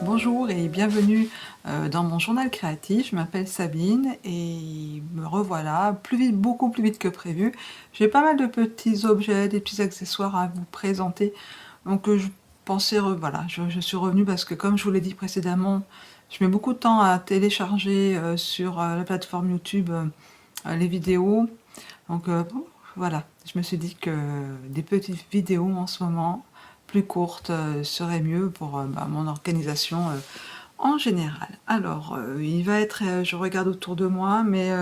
Bonjour et bienvenue dans mon journal créatif. Je m'appelle Sabine et me revoilà plus vite, beaucoup plus vite que prévu. J'ai pas mal de petits objets, des petits accessoires à vous présenter. Donc je pensais, voilà, je suis revenue parce que comme je vous l'ai dit précédemment, je mets beaucoup de temps à télécharger sur la plateforme YouTube les vidéos. Donc voilà, je me suis dit que des petites vidéos en ce moment, plus courtes, seraient mieux pour mon organisation en général. Alors, il va être, je regarde autour de moi, mais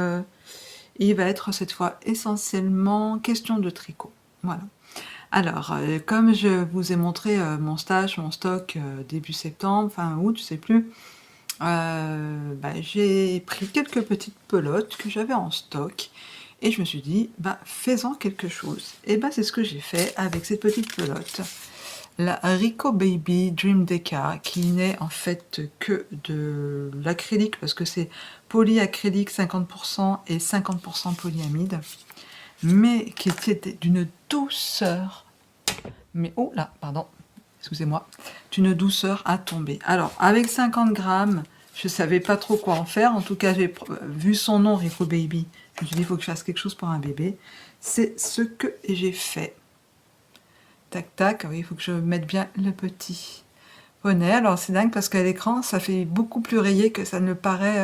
il va être cette fois essentiellement question de tricot. Voilà. Alors, comme je vous ai montré mon stage, mon stock début septembre, fin août, je sais plus, j'ai pris quelques petites pelotes que j'avais en stock et je me suis dit, fais-en quelque chose. Et c'est ce que j'ai fait avec cette petite pelote, la Rico Baby Dream Deca, qui n'est en fait que de l'acrylique, parce que c'est polyacrylique 50% et 50% polyamide, mais qui était d'une douceur, mais oh là, pardon, excusez-moi, d'une douceur à tomber. Alors, avec 50 grammes, je savais pas trop quoi en faire. En tout cas, j'ai vu son nom, Rico Baby. Je me suis dit, il faut que je fasse quelque chose pour un bébé. C'est ce que j'ai fait. Tac, tac. Oui, il faut que je mette bien le petit bonnet. Alors, c'est dingue parce qu'à l'écran, ça fait beaucoup plus rayé que ça ne le paraît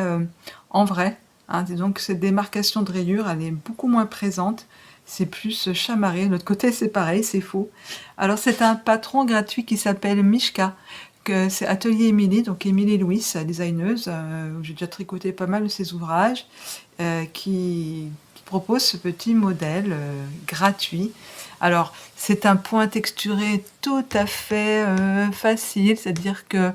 en vrai. Hein, disons que cette démarcation de rayure, elle est beaucoup moins présente. C'est plus chamarré. De l'autre côté, c'est pareil, c'est faux. Alors, c'est un patron gratuit qui s'appelle Mishka. C'est Atelier Émilie, donc Émilie Louis, designeuse, où j'ai déjà tricoté pas mal de ses ouvrages, qui propose ce petit modèle gratuit. Alors, c'est un point texturé tout à fait facile, c'est-à-dire que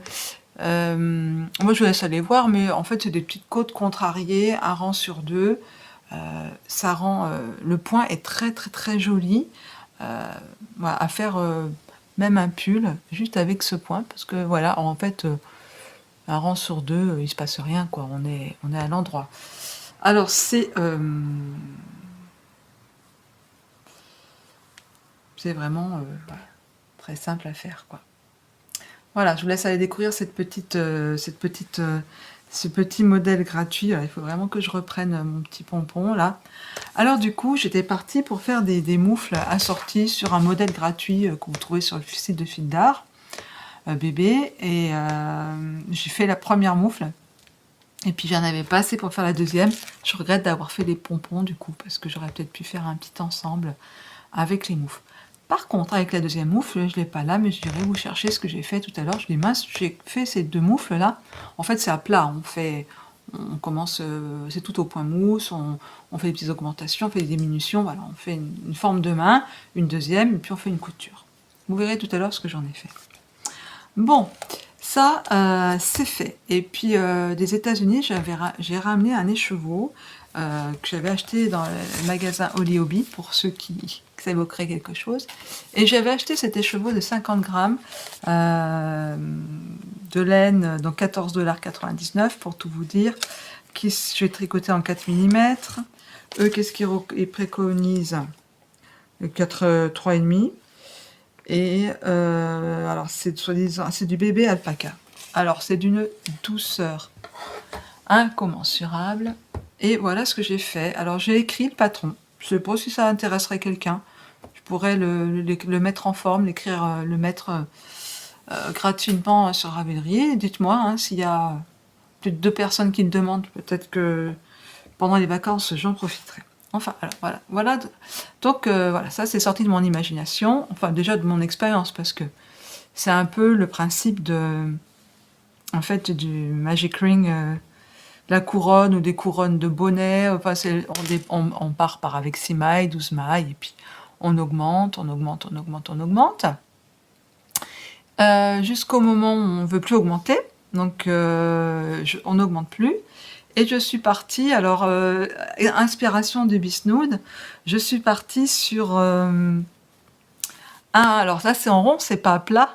moi je vous laisse aller voir, mais en fait c'est des petites côtes contrariées, un rang sur deux. Ça rend le point est très très très joli voilà, à faire même un pull juste avec ce point, parce que voilà, en fait un rang sur deux, il se passe rien quoi, on est à l'endroit. Alors c'est vraiment voilà, très simple à faire quoi. Voilà, je vous laisse aller découvrir ce petit modèle gratuit. Alors, il faut vraiment que je reprenne mon petit pompon là. Alors du coup, j'étais partie pour faire des moufles assorties sur un modèle gratuit que vous trouvez sur le site de Fil d'Art bébé. Et j'ai fait la première moufle. Et puis j'en avais pas assez pour faire la deuxième. Je regrette d'avoir fait les pompons du coup, parce que j'aurais peut-être pu faire un petit ensemble avec les moufles. Par contre, avec la deuxième moufle, je l'ai pas là, mais je dirais vous chercher ce que j'ai fait tout à l'heure. Je dis mince, j'ai fait ces deux moufles là. En fait, c'est à plat. On commence, c'est tout au point mousse. On fait des petites augmentations, on fait des diminutions. Voilà, on fait une forme de main, une deuxième, et puis on fait une couture. Vous verrez tout à l'heure ce que j'en ai fait. Bon, ça, c'est fait. Et puis, des États-Unis, j'ai ramené un écheveau que j'avais acheté dans le magasin Holly Hobby, pour ceux qui ça évoquerait quelque chose. Et j'avais acheté cet écheveau de 50 grammes de laine, donc 14,99 $ pour tout vous dire. Je vais tricoter en 4 mm. Eux, qu'est-ce qu'ils préconisent? 3,5 . Et alors, c'est soi-disant, c'est du bébé alpaca. Alors, c'est d'une douceur incommensurable. Et voilà ce que j'ai fait. Alors, j'ai écrit le patron. Je sais pas si ça intéresserait quelqu'un. Je pourrais le mettre en forme, l'écrire, le mettre gratuitement sur Ravelry. Dites-moi hein, s'il y a plus de 2 personnes qui le demandent. Peut-être que pendant les vacances, j'en profiterai. Enfin, alors, voilà. Donc, voilà, ça, c'est sorti de mon imagination. Enfin, déjà de mon expérience, parce que c'est un peu le principe en fait, du Magic Ring, la couronne ou des couronnes de bonnet. Enfin, on part par avec 6 mailles, 12 mailles, et puis on augmente, jusqu'au moment où on ne veut plus augmenter. Donc, on n'augmente plus. Et je suis partie, alors, inspiration du Bisnood, je suis partie sur alors ça c'est en rond, c'est pas plat,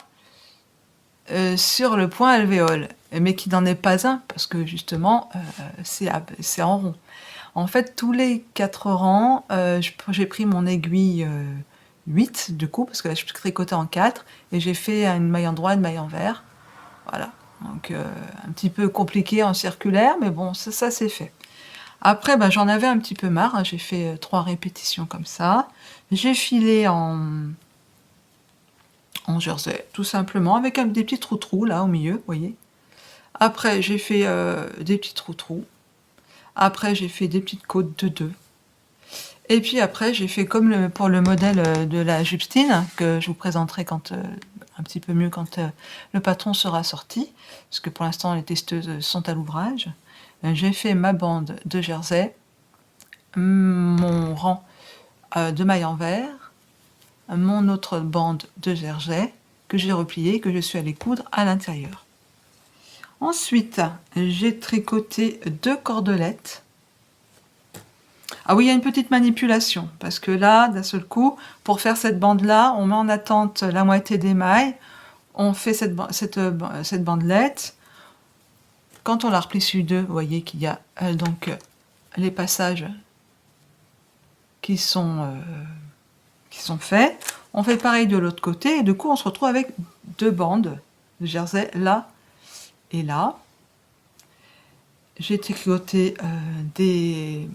sur le point alvéole, mais qui n'en est pas un, parce que justement, c'est en rond. En fait, tous les 4 rangs, j'ai pris mon aiguille 8, du coup, parce que là je tricotais en 4, et j'ai fait une maille en droit, une maille en vert. Voilà. Donc un petit peu compliqué en circulaire, mais bon, ça c'est fait. Après, ben, j'en avais un petit peu marre, hein, j'ai fait 3 répétitions comme ça. J'ai filé en jersey, tout simplement, avec des petits trous-trous là au milieu, vous voyez. Après, j'ai fait des petits trous-trous. Après, j'ai fait des petites côtes de 2. Et puis après, j'ai fait comme pour le modèle de la Jupstine, que je vous présenterai quand, un petit peu mieux quand le patron sera sorti, parce que pour l'instant, les testeuses sont à l'ouvrage. J'ai fait ma bande de jersey, mon rang de mailles en verre, mon autre bande de jersey, que j'ai replié, que je suis allée coudre à l'intérieur. Ensuite, j'ai tricoté 2 cordelettes. Ah oui, il y a une petite manipulation, parce que là, d'un seul coup, pour faire cette bande-là, on met en attente la moitié des mailles, on fait cette bandelette. Quand on la replie sur 2, vous voyez qu'il y a donc les passages qui sont faits. On fait pareil de l'autre côté, et du coup, on se retrouve avec 2 bandes de jersey, là et là. J'ai tricoté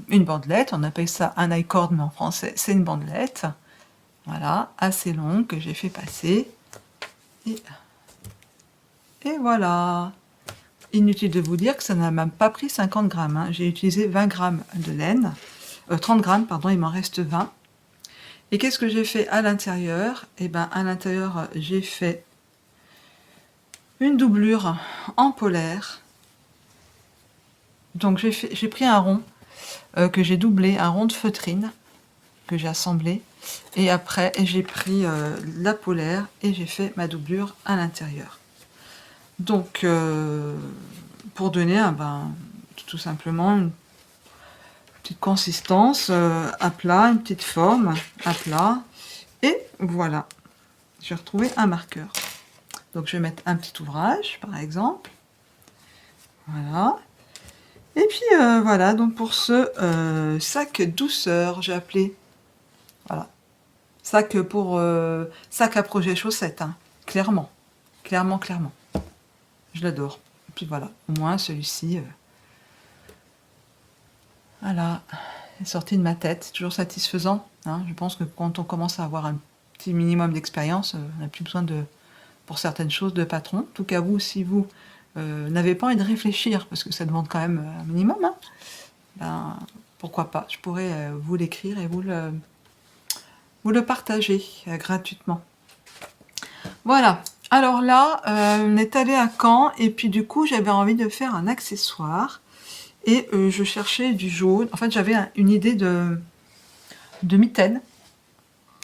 une bandelette, on appelle ça un I-cord, mais en français c'est une bandelette, voilà, assez longue, que j'ai fait passer, et voilà. Inutile de vous dire que ça n'a même pas pris 50 grammes, hein. J'ai utilisé 20 grammes de laine, 30 grammes, pardon, il m'en reste 20. Et qu'est-ce que j'ai fait à l'intérieur? Eh bien, à l'intérieur, j'ai fait une doublure en polaire. Donc j'ai pris un rond que j'ai doublé, un rond de feutrine que j'ai assemblé, et après j'ai pris la polaire et j'ai fait ma doublure à l'intérieur. Donc pour donner tout simplement une petite consistance à plat, une petite forme à plat, et voilà, j'ai retrouvé un marqueur. Donc je vais mettre un petit ouvrage par exemple, voilà. Et puis voilà, donc pour ce sac douceur, j'ai appelé, voilà, sac pour sac à projet chaussettes, hein. Clairement, clairement. Je l'adore. Et puis voilà, au moins celui-ci, voilà, est sorti de ma tête. C'est toujours satisfaisant, hein. Je pense que quand on commence à avoir un petit minimum d'expérience, on n'a plus besoin pour certaines choses, de patron. En tout cas, vous, si vous n'avez pas envie de réfléchir, parce que ça demande quand même un minimum, hein, ben, pourquoi pas, je pourrais vous l'écrire et vous le partager gratuitement. Voilà, alors là, on est allé à Caen, et puis du coup, j'avais envie de faire un accessoire, et je cherchais du jaune. En fait, j'avais une idée de mitaine.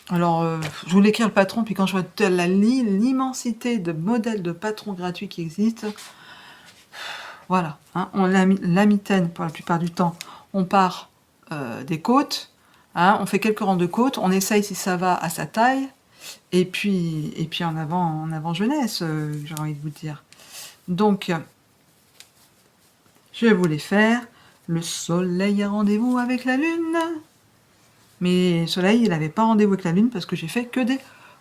Alors, je voulais écrire le patron, puis quand je vois l'immensité de modèles de patrons gratuits qui existent, voilà, hein, la mitaine, pour la plupart du temps, on part des côtes, hein, on fait quelques rangs de côtes, on essaye si ça va à sa taille, et puis en avant jeunesse, j'ai envie de vous dire. Donc, je voulais faire le soleil a rendez-vous avec la lune. Mais le soleil, il n'avait pas rendez-vous avec la lune parce que j'ai fait que des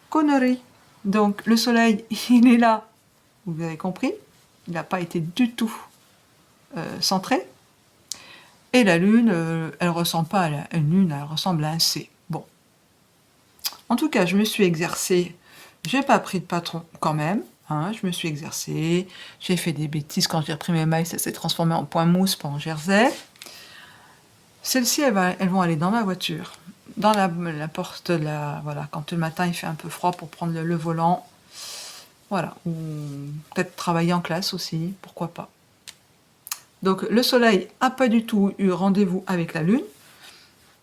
conneries. Donc, le soleil, il est là, vous avez compris, il n'a pas été du tout centré. Et la lune, elle ressemble pas à une lune, elle ressemble à un C. Bon. En tout cas, je me suis exercée. J'ai pas pris de patron quand même, hein, je me suis exercée. J'ai fait des bêtises quand j'ai repris mes mailles, ça s'est transformé en point mousse, pas en jersey. Celles-ci, elles vont aller dans ma voiture, dans la porte, voilà, quand le matin il fait un peu froid pour prendre le volant. Voilà, ou peut-être travailler en classe aussi, pourquoi pas. Donc le soleil n'a pas du tout eu rendez-vous avec la lune.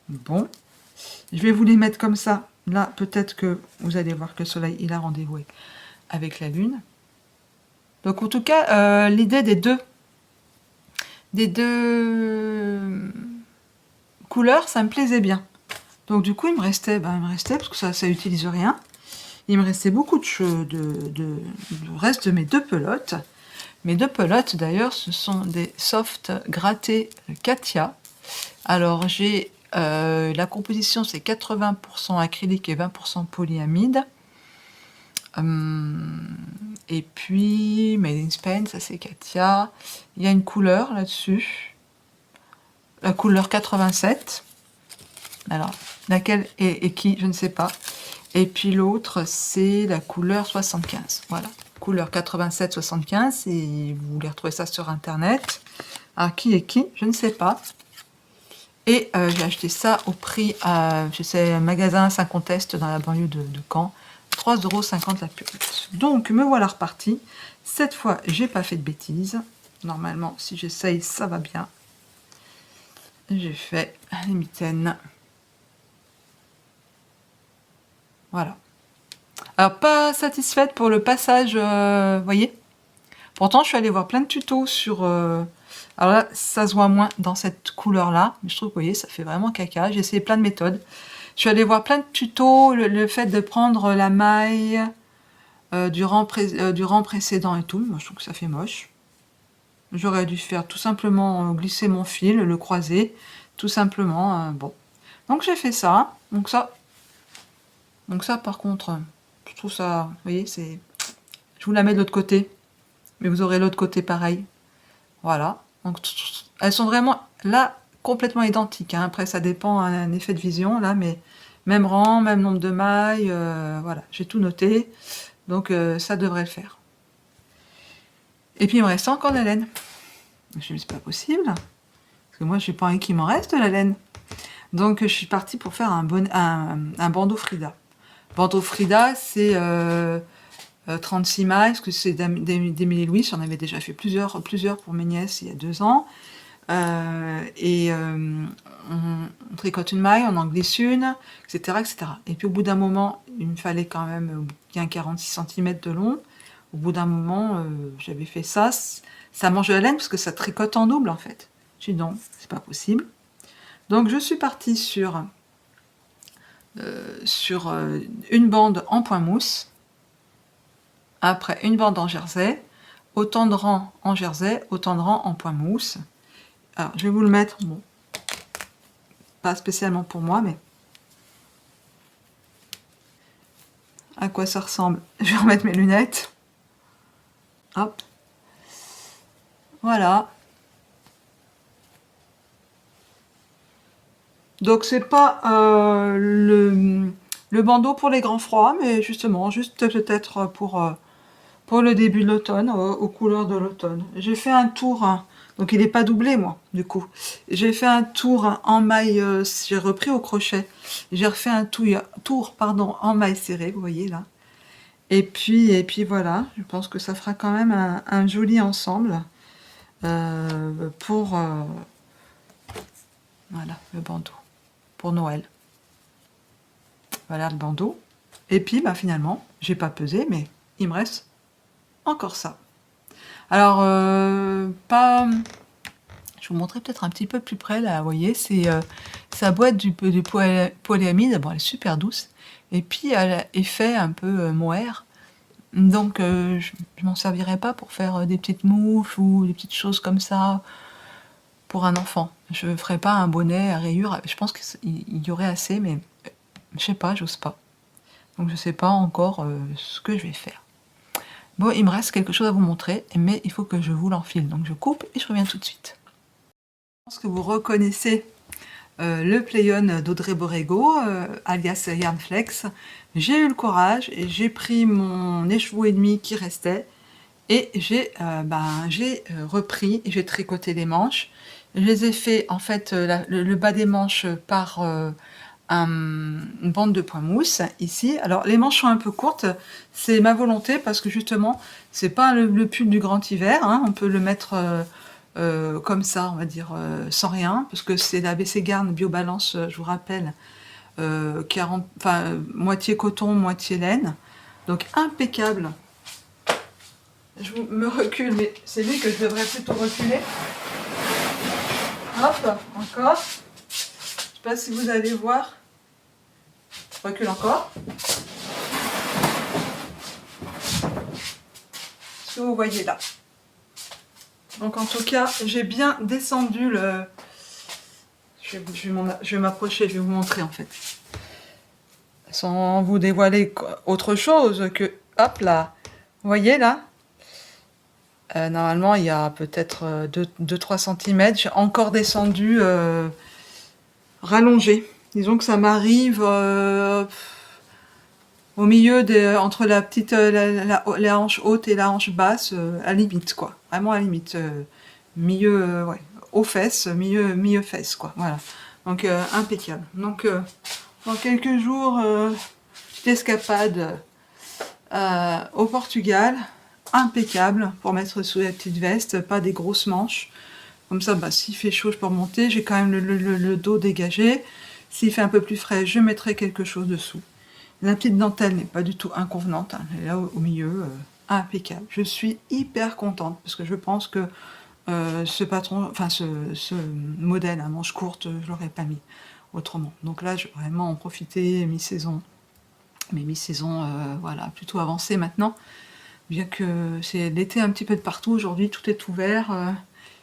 Bon, je vais vous les mettre comme ça. Là, peut-être que vous allez voir que le soleil, il a rendez-vous avec la lune. Donc en tout cas, l'idée des deux couleurs, ça me plaisait bien. Donc du coup, il me restait, parce que ça utilise rien, il me restait beaucoup de reste de mes 2 pelotes. Mes 2 pelotes, d'ailleurs, ce sont des soft grattés Katia. Alors, j'ai la composition, c'est 80% acrylique et 20% polyamide. Et puis, Made in Spain, ça c'est Katia. Il y a une couleur là-dessus. La couleur 87. Alors, laquelle est qui, je ne sais pas. Et puis l'autre, c'est la couleur 75. Voilà, couleur 87-75. Et vous voulez retrouver ça sur Internet. Alors, qui est qui, je ne sais pas. Et j'ai acheté ça au prix, je sais, un magasin Saint-Contest dans la banlieue de Caen. 3,50 € la purette. Donc, me voilà reparti. Cette fois, j'ai pas fait de bêtises. Normalement, si j'essaye, ça va bien. J'ai fait les mitaines. Voilà. Alors, pas satisfaite pour le passage, voyez. Pourtant, je suis allée voir plein de tutos sur... alors là, ça se voit moins dans cette couleur-là. Mais je trouve, vous voyez, ça fait vraiment caca. J'ai essayé plein de méthodes. Je suis allée voir plein de tutos. Le fait de prendre la maille du rang précédent et tout. Moi, je trouve que ça fait moche. J'aurais dû faire tout simplement glisser mon fil, le croiser. Tout simplement, bon. Donc, j'ai fait ça. Donc ça, par contre, je trouve ça... Vous voyez, c'est... Je vous la mets de l'autre côté. Mais vous aurez l'autre côté pareil. Voilà. Donc, elles sont vraiment là complètement identiques. Hein. Après, ça dépend un effet de vision là, mais même rang, même nombre de mailles. Voilà, j'ai tout noté. Donc, ça devrait le faire. Et puis, il me reste encore la laine. Je me suis dit, c'est pas possible. Parce que moi, je n'ai pas envie qu'il m'en reste la laine. Donc, je suis partie pour faire un bandeau Frida. Bandeau Frida, c'est 36 mailles, parce que c'est d'Émilie Louis, j'en avais déjà fait plusieurs pour mes nièces il y a 2 ans. On tricote une maille, on en glisse une, etc., etc. Et puis au bout d'un moment, il me fallait quand même bien 46 cm de long. Au bout d'un moment, j'avais fait ça. Ça mange de la laine parce que ça tricote en double en fait. J'ai dit non, c'est pas possible. Donc je suis partie sur une bande en point mousse. Après, une bande en jersey, autant de rangs en jersey, autant de rangs en point mousse. Alors, je vais vous le mettre, bon, pas spécialement pour moi, mais à quoi ça ressemble. Je vais remettre mes lunettes. Hop. Voilà. Donc, c'est pas le bandeau pour les grands froids, mais justement, juste peut-être pour le début de l'automne, aux couleurs de l'automne. J'ai fait un tour, hein, donc il n'est pas doublé moi, du coup. J'ai fait un tour en maille, j'ai repris au crochet. J'ai refait un tour en maille serrée, vous voyez là. Et puis voilà, je pense que ça fera quand même un joli ensemble pour voilà, le bandeau, pour Noël. Voilà le bandeau. Et puis bah, finalement, j'ai pas pesé, mais il me reste encore ça. Alors, pas... Je vais vous montrer peut-être un petit peu plus près, là, vous voyez, c'est sa boîte de polyamide. Bon, elle est super douce. Et puis, elle a effet un peu mohair. Donc, je m'en servirai pas pour faire des petites moufles ou des petites choses comme ça pour un enfant. Je ne ferai pas un bonnet à rayures. Je pense qu'il y aurait assez, mais je sais pas, j'ose pas. Donc, je sais pas encore ce que je vais faire. Bon, il me reste quelque chose à vous montrer, mais il faut que je vous l'enfile. Donc je coupe et je reviens tout de suite. Je pense que vous reconnaissez le Playon d'Audrey Borrego, alias Yarnflex. J'ai eu le courage et j'ai pris mon écheveau et demi qui restait et j'ai repris et j'ai tricoté les manches. Je les ai fait en fait le bas des manches par une bande de point mousse ici. Alors les manches sont un peu courtes, c'est ma volonté parce que justement c'est pas le pull du grand hiver, hein. On peut le mettre comme ça, on va dire sans rien, parce que c'est la BC Garn Biobalance, je vous rappelle, 40, moitié coton, moitié laine, donc impeccable. Je me recule, mais c'est lui que je devrais plutôt reculer. Hop, encore. Je sais pas si vous allez voir. Je recule encore. Ce que vous voyez là. Donc en tout cas, j'ai bien descendu le... Je vais m'approcher, je vais vous montrer en fait. Sans vous dévoiler autre chose que... Hop là. Vous voyez là? Normalement, il y a peut-être 2-3 cm. J'ai encore descendu, rallongé. Disons que ça m'arrive au milieu entre la petite, la hanche haute et la hanche basse, à limite, quoi. Vraiment à limite. Milieu, ouais, aux fesses, milieu fesses, quoi. Voilà. Donc, impeccable. Donc, dans quelques jours, petite escapade au Portugal. Impeccable pour mettre sous la petite veste, pas des grosses manches. Comme ça, bah, s'il fait chaud, je peux remonter. J'ai quand même le dos dégagé. S'il fait un peu plus frais, je mettrai quelque chose dessous. La petite dentelle n'est pas du tout inconvenante. Hein. Elle est là au milieu, impeccable. Je suis hyper contente parce que je pense que ce patron, enfin ce modèle à manches courtes, je l'aurais pas mis autrement. Donc là, je vais vraiment en profiter mi-saison. Mais mi-saison, voilà, plutôt avancée maintenant. Bien que c'est l'été un petit peu de partout, aujourd'hui tout est ouvert,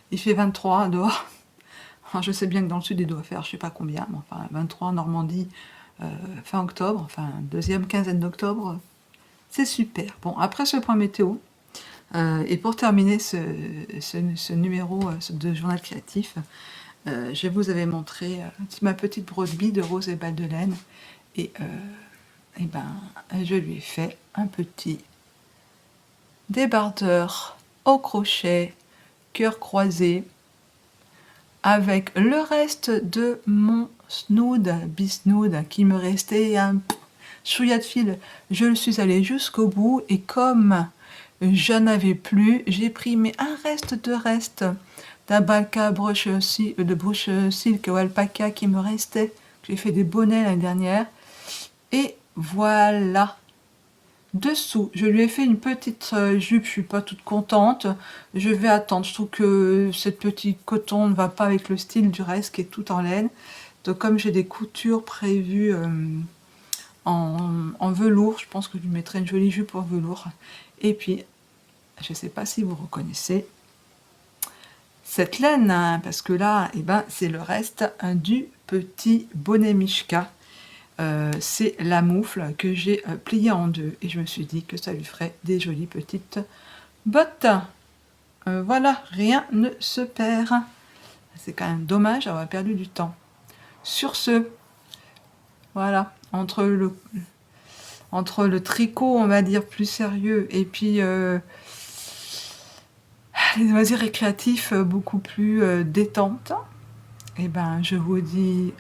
il fait 23 dehors. Enfin, je sais bien que dans le sud il doit faire je sais pas combien, mais enfin 23 en Normandie, fin octobre, enfin deuxième quinzaine d'octobre, c'est super. Bon, après ce point météo, et pour terminer ce numéro de journal créatif, je vous avais montré ma petite brebis de rose et balles de laine, et ben je lui ai fait un petit débardeur au crochet, cœur croisé, avec le reste de mon snood, bisnood, qui me restait un chouïa de fil. Je le suis allée jusqu'au bout, et comme j'en avais plus, j'ai pris un reste d'alpaca de broche silk ou alpaca qui me restait. J'ai fait des bonnets l'année dernière, et voilà. Dessous, je lui ai fait une petite jupe, je suis pas toute contente. Je vais attendre, je trouve que cette petite coton ne va pas avec le style du reste qui est tout en laine. Donc comme j'ai des coutures prévues en velours, je pense que je lui mettrai une jolie jupe en velours. Et puis, je sais pas si vous reconnaissez cette laine, hein, parce que là, eh ben, c'est le reste du petit bonnet Mishka. C'est la moufle que j'ai pliée en deux, et je me suis dit que ça lui ferait des jolies petites bottes. Voilà, rien ne se perd. C'est quand même dommage d'avoir perdu du temps. Sur ce, voilà, entre le tricot, on va dire, plus sérieux, et puis les loisirs récréatifs beaucoup plus détente, et ben je vous dis,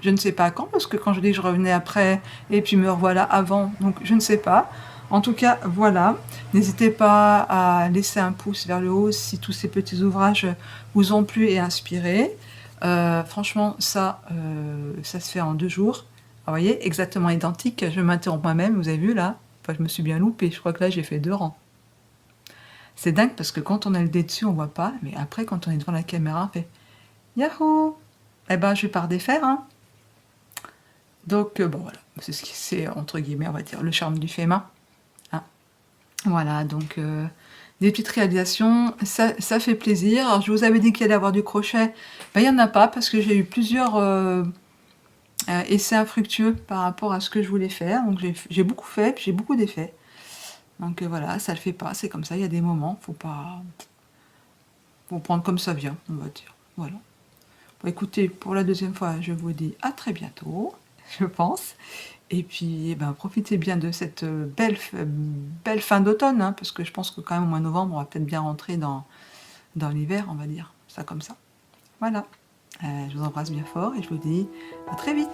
je ne sais pas quand, parce que quand je dis que je revenais après, et puis me revoilà avant, donc je ne sais pas. En tout cas, voilà. N'hésitez pas à laisser un pouce vers le haut si tous ces petits ouvrages vous ont plu et inspiré. Franchement, ça se fait en 2 jours. Vous voyez, exactement identique. Je m'interromps moi-même, vous avez vu là? Enfin, je me suis bien loupée. Je crois que là, j'ai fait 2 rangs. C'est dingue parce que quand on a le dé dessus, on voit pas. Mais après, quand on est devant la caméra, on fait Yahoo! Eh ben, je vais par défaire, hein. Donc, bon, voilà. C'est ce qui c'est, entre guillemets, on va dire, le charme du fait main. Hein. Voilà, donc, des petites réalisations, ça fait plaisir. Alors, je vous avais dit qu'il allait y avoir du crochet. Ben, il n'y en a pas parce que j'ai eu plusieurs essais infructueux par rapport à ce que je voulais faire. Donc, j'ai beaucoup fait, puis j'ai beaucoup défait. Donc, voilà, ça le fait pas. C'est comme ça, il y a des moments, faut prendre comme ça vient, on va dire. Voilà. Bon, écoutez, pour la deuxième fois, je vous dis à très bientôt, je pense. Et puis, eh ben, profitez bien de cette belle fin d'automne, hein, parce que je pense que quand même au mois de novembre, on va peut-être bien rentrer dans l'hiver, on va dire ça comme ça. Voilà. Je vous embrasse bien fort et je vous dis à très vite.